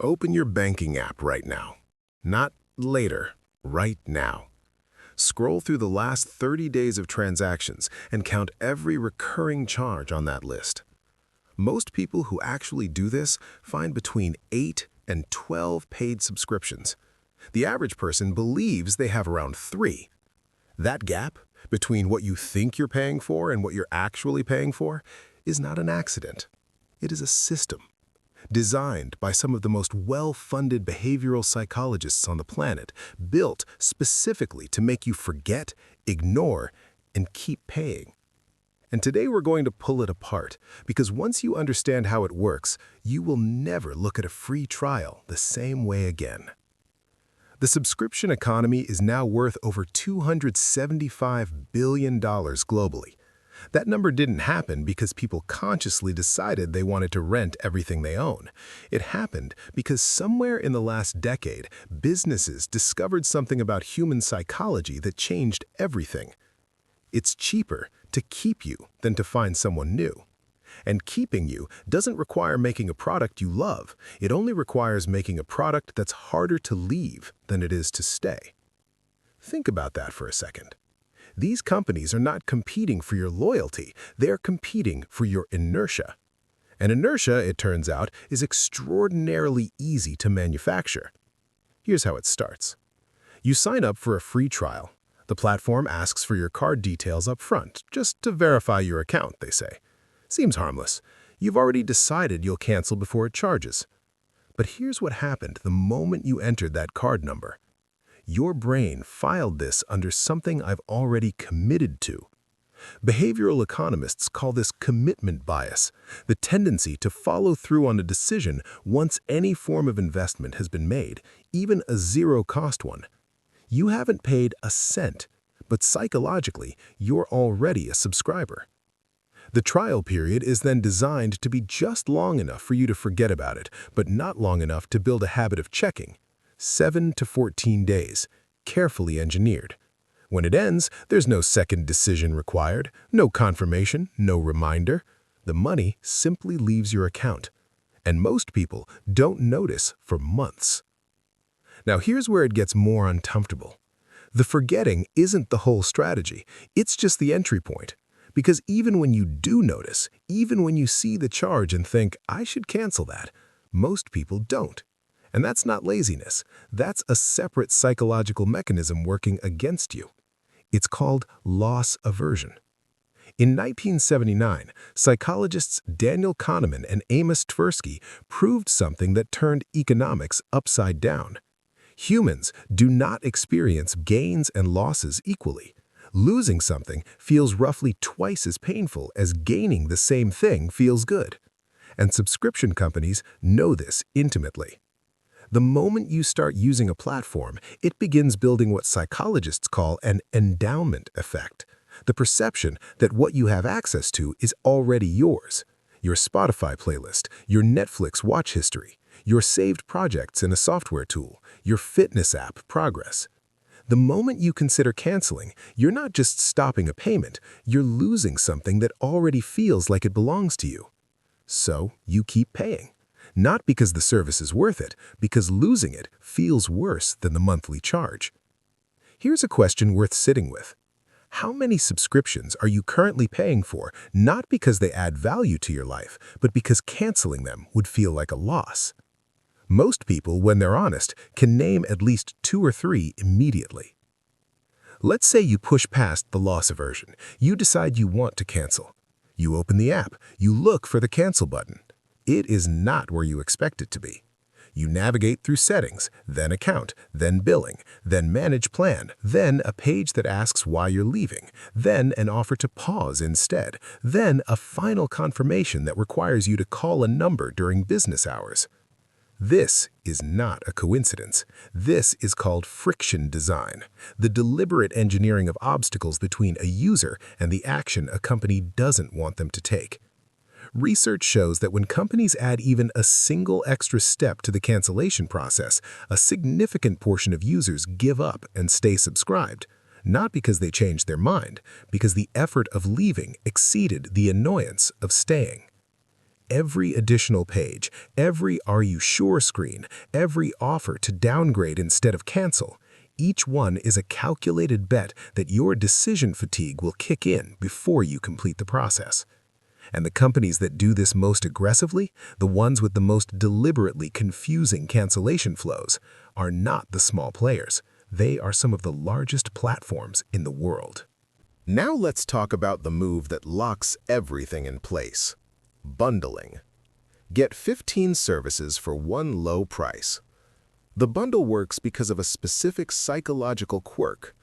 Open your banking app right now. Not later, right now. Scroll through the last 30 days of transactions and count every recurring charge on that list. Most people who actually do this find between 8 and 12 paid subscriptions. The average person believes they have around 3. That gap between what you think you're paying for and what you're actually paying for is not an accident. It is a system designed by some of the most well-funded behavioral psychologists on the planet, built specifically to make you forget, ignore, and keep paying. And today we're going to pull it apart, because once you understand how it works, you will never look at a free trial the same way again. The subscription economy is now worth over $275 billion globally. That number didn't happen because people consciously decided they wanted to rent everything they own. It happened because somewhere in the last decade, businesses discovered something about human psychology that changed everything. It's cheaper to keep you than to find someone new. And keeping you doesn't require making a product you love. It only requires making a product that's harder to leave than it is to stay. Think about that for a second. These companies are not competing for your loyalty, they're competing for your inertia. And inertia, it turns out, is extraordinarily easy to manufacture. Here's how it starts. You sign up for a free trial. The platform asks for your card details up front, just to verify your account, they say. Seems harmless. You've already decided you'll cancel before it charges. But here's what happened the moment you entered that card number. Your brain filed this under something I've already committed to. Behavioral economists call this commitment bias, the tendency to follow through on a decision once any form of investment has been made, even a zero-cost one. You haven't paid a cent, but psychologically, you're already a subscriber. The trial period is then designed to be just long enough for you to forget about it, but not long enough to build a habit of checking. 7 to 14 days, carefully engineered. When it ends, there's no second decision required, no confirmation, no reminder. The money simply leaves your account. And most people don't notice for months. Now here's where it gets more uncomfortable. The forgetting isn't the whole strategy, it's just the entry point. Because even when you do notice, even when you see the charge and think, I should cancel that, most people don't. And that's not laziness. That's a separate psychological mechanism working against you. It's called loss aversion. In 1979, psychologists Daniel Kahneman and Amos Tversky proved something that turned economics upside down. Humans do not experience gains and losses equally. Losing something feels roughly twice as painful as gaining the same thing feels good. And subscription companies know this intimately. The moment you start using a platform, it begins building what psychologists call an endowment effect, the perception that what you have access to is already yours. Your Spotify playlist, your Netflix watch history, your saved projects in a software tool, your fitness app progress. The moment you consider canceling, you're not just stopping a payment, you're losing something that already feels like it belongs to you. So you keep paying. Not because the service is worth it, because losing it feels worse than the monthly charge. Here's a question worth sitting with. How many subscriptions are you currently paying for, not because they add value to your life, but because canceling them would feel like a loss? Most people, when they're honest, can name at least 2 or 3 immediately. Let's say you push past the loss aversion. You decide you want to cancel. You open the app. You look for the cancel button. It is not where you expect it to be. You navigate through settings, then account, then billing, then manage plan, then a page that asks why you're leaving, then an offer to pause instead, then a final confirmation that requires you to call a number during business hours. This is not a coincidence. This is called friction design, the deliberate engineering of obstacles between a user and the action a company doesn't want them to take. Research shows that when companies add even a single extra step to the cancellation process, a significant portion of users give up and stay subscribed, not because they changed their mind, because the effort of leaving exceeded the annoyance of staying. Every additional page, every "Are you sure" screen, every offer to downgrade instead of cancel, each one is a calculated bet that your decision fatigue will kick in before you complete the process. And the companies that do this most aggressively, the ones with the most deliberately confusing cancellation flows, are not the small players. They are some of the largest platforms in the world. Now let's talk about the move that locks everything in place: bundling. Get 15 services for one low price. The bundle works because of a specific psychological quirk.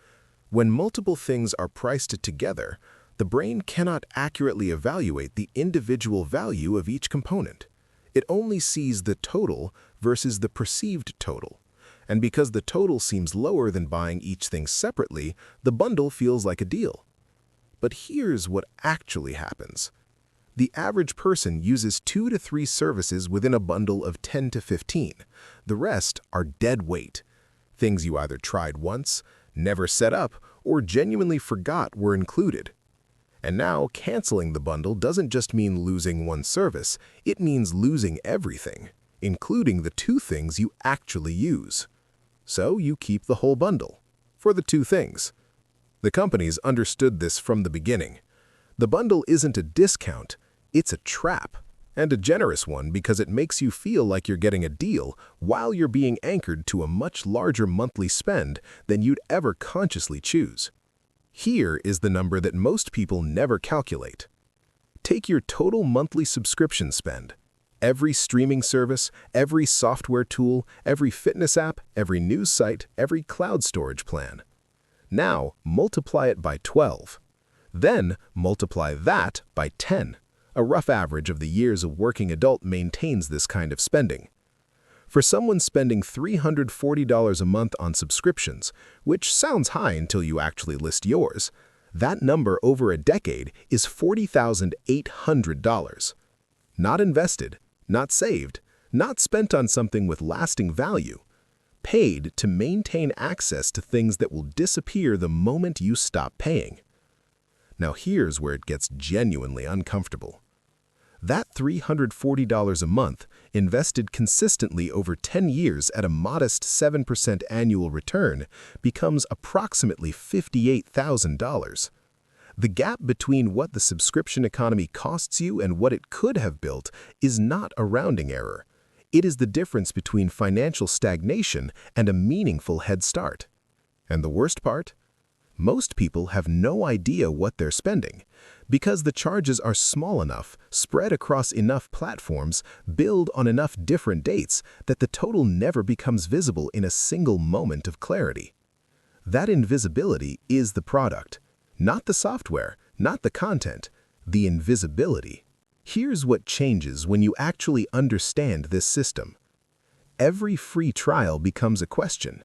When multiple things are priced together, the brain cannot accurately evaluate the individual value of each component. It only sees the total versus the perceived total. And because the total seems lower than buying each thing separately, the bundle feels like a deal. But here's what actually happens. The average person uses 2 to 3 services within a bundle of 10 to 15. The rest are dead weight. Things you either tried once, never set up, or genuinely forgot were included. And now, canceling the bundle doesn't just mean losing one service, it means losing everything, including the 2 things you actually use. So you keep the whole bundle, for the 2 things. The companies understood this from the beginning. The bundle isn't a discount, it's a trap, and a generous one because it makes you feel like you're getting a deal while you're being anchored to a much larger monthly spend than you'd ever consciously choose. Here is the number that most people never calculate. Take your total monthly subscription spend. Every streaming service, every software tool, every fitness app, every news site, every cloud storage plan. Now, multiply it by 12. Then, multiply that by 10. A rough average of the years a working adult maintains this kind of spending. For someone spending $340 a month on subscriptions, which sounds high until you actually list yours, that number over a decade is $40,800. Not invested, not saved, not spent on something with lasting value. Paid to maintain access to things that will disappear the moment you stop paying. Now here's where it gets genuinely uncomfortable. That $340 a month, invested consistently over 10 years at a modest 7% annual return, becomes approximately $58,000. The gap between what the subscription economy costs you and what it could have built is not a rounding error. It is the difference between financial stagnation and a meaningful head start. And the worst part? Most people have no idea what they're spending, because the charges are small enough, spread across enough platforms, billed on enough different dates, that the total never becomes visible in a single moment of clarity. That invisibility is the product, not the software, not the content, the invisibility. Here's what changes when you actually understand this system. Every free trial becomes a question.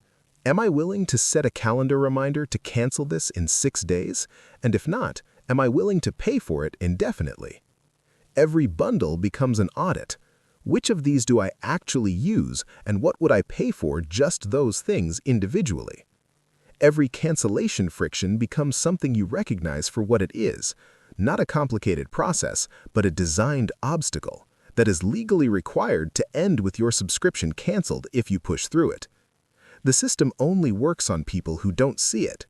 Am I willing to set a calendar reminder to cancel this in 6 days? And if not, am I willing to pay for it indefinitely? Every bundle becomes an audit. Which of these do I actually use, and what would I pay for just those things individually? Every cancellation friction becomes something you recognize for what it is, not a complicated process, but a designed obstacle that is legally required to end with your subscription canceled if you push through it. The system only works on people who don't see it.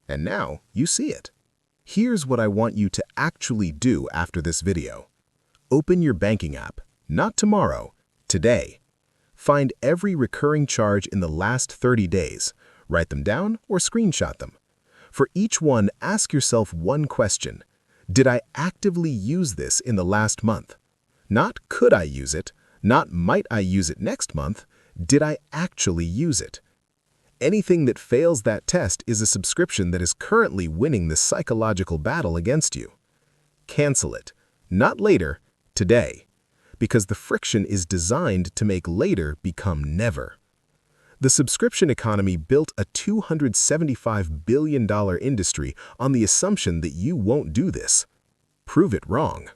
And now you see it. Here's what I want you to actually do after this video. Open your banking app, not tomorrow, today. Find every recurring charge in the last 30 days. Write them down or screenshot them. For each one, ask yourself one question. Did I actively use this in the last month? Not could I use it, not might I use it next month. Did I actually use it? Anything that fails that test is a subscription that is currently winning the psychological battle against you. Cancel it, not later, today, because the friction is designed to make later become never. The subscription economy built a $275 billion industry on the assumption that you won't do this. Prove it wrong.